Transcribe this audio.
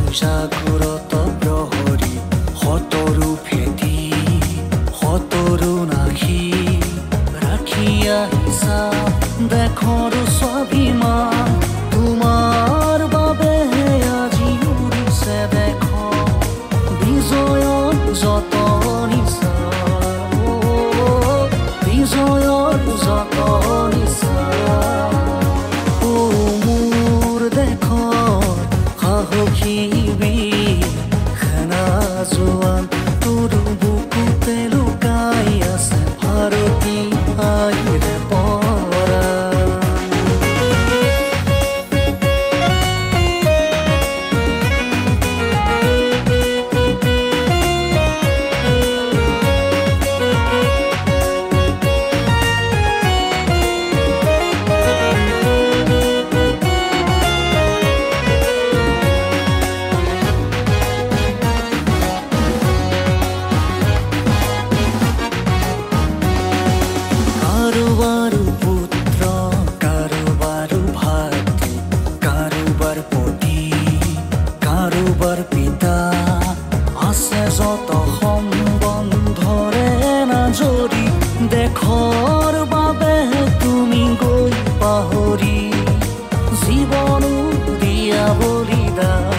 জাগ্ৰত প্ৰহৰী সতৰু ফেটি সতৰু নাখি ৰাখি আহিছা দেশৰ স্বাভিমান তোমাৰ বাবে আজি উৰিছে দেশ বিজয়ৰ যত নিছা বিজয়ৰ যত নিছা মোৰ দেশৰ সাহসী বীৰ সেনা জোৱান তোৰ বুকুতে লুকাই আছে ভাৰতী আইৰে পৰা কাৰোবাৰো পুত্ৰ কাৰোবাৰো ভাতৃ কাৰোবাৰ পতি কাৰোবাৰ পিতা আছে যত সম্বন্ধৰে নাজৰি দেশৰ বাবে তুমি গৈ পাহৰি জীৱনো দিয়া বলিদান